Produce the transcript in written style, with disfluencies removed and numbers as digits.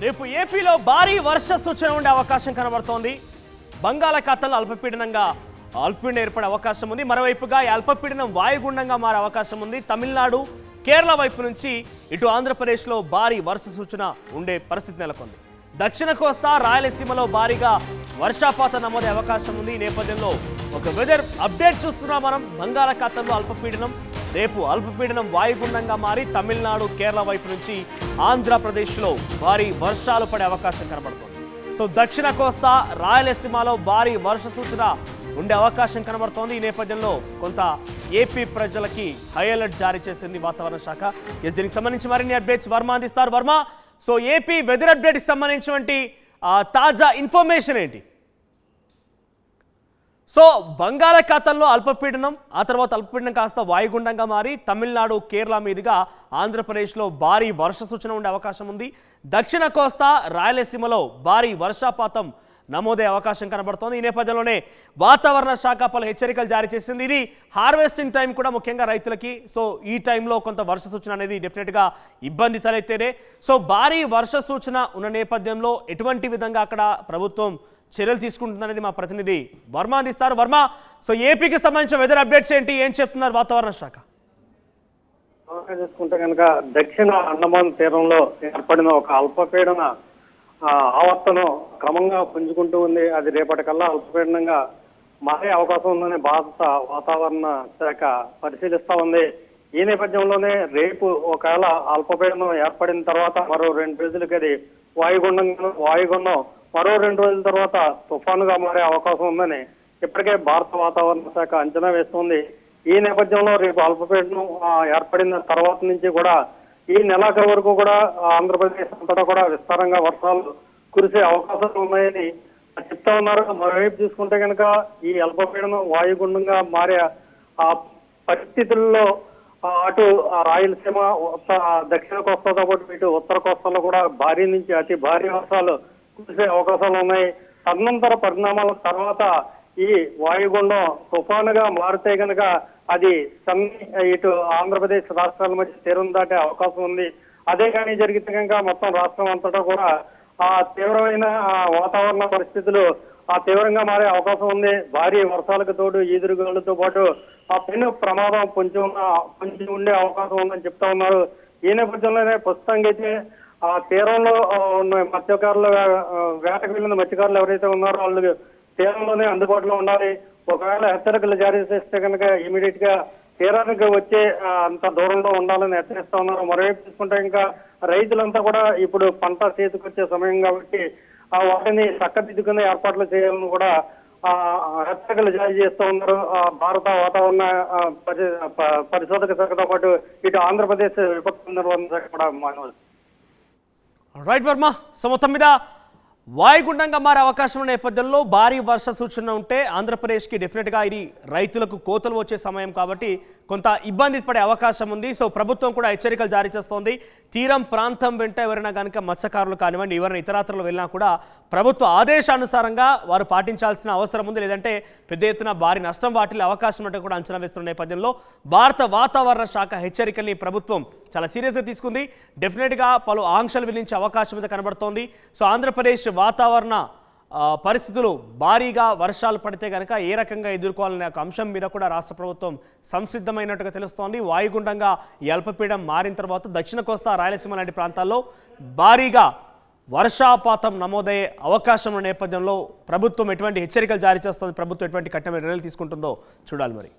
రేపు ఏపీలో భారీ వర్ష సూచన ఉండే అవకాశం కనబడుతోంది. బంగాళాఖాతంలో అల్పపీడనం ఏర్పడే అవకాశం ఉంది. మరోవైపుగా ఈ అల్పపీడనం వాయుగుండంగా మారే అవకాశం ఉంది. తమిళనాడు, కేరళ వైపు నుంచి ఇటు ఆంధ్రప్రదేశ్లో భారీ వర్ష సూచన ఉండే పరిస్థితి నెలకొంది. దక్షిణ కోస్తా, రాయలసీమలో భారీగా వర్షపాతం నమోదే అవకాశం ఉంది. ఈ నేపథ్యంలో ఒక వెదర్ అప్డేట్ చూస్తున్నాం మనం. బంగాళాఖాతంలో అల్పపీడనం, రేపు అల్పపీడనం వాయుగుండంగా మారి తమిళనాడు, కేరళ వైపు నుంచి ఆంధ్రప్రదేశ్లో భారీ వర్షాలు పడే అవకాశం కనబడుతుంది. సో దక్షిణ కోస్తా, రాయలసీమలో భారీ వర్ష సూచన ఉండే అవకాశం కనబడుతోంది. ఈ నేపథ్యంలో కొంత ఏపీ ప్రజలకి హై అలర్ట్ జారీ చేసింది వాతావరణ శాఖ. దీనికి సంబంధించి మరిన్ని అప్డేట్స్ వర్మ అందిస్తారు. వర్మ, సో ఏపీ వెదర్ అప్డేట్కి సంబంధించినటువంటి తాజా ఇన్ఫర్మేషన్ ఏంటి? సో బంగాళాఖాతంలో అల్పపీడనం, ఆ తర్వాత అల్పపీడనం కాస్త వాయుగుండంగా మారి తమిళనాడు, కేరళ మీదుగా ఆంధ్రప్రదేశ్లో భారీ వర్ష సూచన ఉండే అవకాశం ఉంది. దక్షిణ కోస్తా, రాయలసీమలో భారీ వర్షపాతం నమోదే అవకాశం కనబడుతోంది. ఈ నేపథ్యంలోనే వాతావరణ శాఖ పలు హెచ్చరికలు జారీ చేసింది. ఇది హార్వెస్టింగ్ టైం కూడా ముఖ్యంగా రైతులకి. సో ఈ టైంలో కొంత వర్ష సూచన అనేది డెఫినెట్గా ఇబ్బంది తలెత్తేనే. సో భారీ వర్ష సూచన ఉన్న నేపథ్యంలో ఎటువంటి విధంగా అక్కడ ప్రభుత్వం చర్యలు తీసుకుంటుందనేది మా ప్రతినిధి వర్మ అందిస్తారు. వర్మ, సో ఏపీకి సంబంధించిన వెదర్ అప్డేట్స్ ఏంటి, ఏం చెప్తున్నారు వాతావరణ శాఖ? చూసుకుంటే కనుక దక్షిణ అండమాన్ తీరంలో ఏర్పడిన ఒక అల్పపీడన ఆవర్తనం క్రమంగా పుంజుకుంటూ ఉంది. అది రేపటికల్లా అల్పపీడనంగా మారే అవకాశం ఉందని భారత వాతావరణ శాఖ పరిశీలిస్తా ఉంది. ఈ నేపథ్యంలోనే రేపు ఒకవేళ అల్పపీడనం ఏర్పడిన తర్వాత మరో 2 రోజులకి అది వాయుగుండం మరో 2 రోజుల తర్వాత తుఫానుగా మారే అవకాశం ఉందని ఇప్పటికే భారత వాతావరణ శాఖ అంచనా వేస్తోంది. ఈ నేపథ్యంలో రేపు అల్పపీడనం ఏర్పడిన తర్వాత నుంచి కూడా ఈ నెలాఖరు వరకు కూడా ఆంధ్రప్రదేశ్ అంతటా కూడా విస్తారంగా వర్షాలు కురిసే అవకాశాలు ఉన్నాయని చెప్తా ఉన్నారు. మరోవైపు చూసుకుంటే కనుక ఈ అల్పపీడనం వాయుగుండంగా మారే పరిస్థితుల్లో అటు రాయలసీమ, దక్షిణ కోస్తాతో పాటు ఇటు ఉత్తర కోస్తాలో కూడా భారీ నుంచి అతి భారీ వర్షాలు కురిసే అవకాశాలు ఉన్నాయి. తదనంతర పరిణామాల తర్వాత ఈ వాయుగుండం తుఫానుగా మారితే కనుక అది ఇటు ఆంధ్రప్రదేశ్ రాష్ట్రాల మధ్య తీరం దాటే అవకాశం ఉంది. అదే కానీ జరిగితే కనుక మొత్తం రాష్ట్రం అంతటా కూడా తీవ్రమైన వాతావరణ పరిస్థితులు తీవ్రంగా మారే అవకాశం ఉంది. భారీ వర్షాలకు తోడు ఈదురుగాలులతో పాటు పెను ప్రమాదం పొంచి ఉండే అవకాశం ఉందని చెప్తా ఉన్నారు. ఈ నేపథ్యంలోనే ప్రస్తుతానికి అయితే తీరంలో ఉన్న మత్స్యకారులు, వేటకు వెళ్ళిన మత్స్యకారులు ఎవరైతే ఉన్నారో వాళ్ళు తీరంలోనే అందుబాటులో ఉండాలి. ఒకవేళ హెచ్చరికలు జారీ చేస్తే కనుక ఇమీడియట్ గా తీరానికి వచ్చే అంత దూరంలో ఉండాలని హెచ్చరిస్తా ఉన్నారు. మరోవైపు చూసుకుంటే ఇంకా రైతులంతా కూడా ఇప్పుడు పంట చేతికొచ్చే సమయం కాబట్టి వాటిని చక్కదిద్దుకునే ఏర్పాట్లు చేయాలని కూడా హెచ్చరికలు జారీ చేస్తూ ఉన్నారు. భారత వాతావరణ పరిశోధక శాఖతో పాటు ఇటు ఆంధ్రప్రదేశ్ విపత్తు నిర్వహణ శాఖ కూడా మానవచ్చు. రైట్ వర్మ, సో మొత్తం మీద వాయుగుండంగా మారే అవకాశం ఉన్న నేపథ్యంలో భారీ వర్ష సూచన ఉంటే ఆంధ్రప్రదేశ్కి డెఫినెట్గా ఇది రైతులకు కోతలు వచ్చే సమయం కాబట్టి కొంత ఇబ్బంది పడే అవకాశం ఉంది. సో ప్రభుత్వం కూడా హెచ్చరికలు జారీ చేస్తోంది. తీరం ప్రాంతం వెంట ఎవరైనా కనుక మత్స్యకారులు కానివ్వండి, ఎవరైనా ఇతరత్రలు వెళ్ళినా కూడా ప్రభుత్వ ఆదేశానుసారంగా వారు పాటించాల్సిన అవసరం ఉంది. లేదంటే పెద్ద ఎత్తున భారీ నష్టం వాటిల్లే అవకాశం ఉంటే కూడా అంచనా వేస్తున్న నేపథ్యంలో భారత వాతావరణ శాఖ హెచ్చరికల్ని ప్రభుత్వం చాలా సీరియస్గా తీసుకుంది. డెఫినెట్గా పలు ఆంక్షలు విధించే అవకాశం అయితే కనబడుతోంది. సో ఆంధ్రప్రదేశ్ వాతావరణ పరిస్థితులు భారీగా వర్షాలు పడితే కనుక ఏ రకంగా ఎదుర్కోవాలనే ఒక అంశం మీద కూడా రాష్ట్ర ప్రభుత్వం సంసిద్ధమైనట్టుగా తెలుస్తోంది. వాయుగుండంగా ఈ అల్పపీడనం మారిన తర్వాత దక్షిణ కోస్తా, రాయలసీమ లాంటి ప్రాంతాల్లో భారీగా వర్షపాతం నమోదయ్యే అవకాశం ఉన్న నేపథ్యంలో ప్రభుత్వం ఎటువంటి హెచ్చరికలు జారీ చేస్తోంది, ప్రభుత్వం ఎటువంటి కఠినమైన నిర్ణయాలు తీసుకుంటుందో చూడాలి మరి.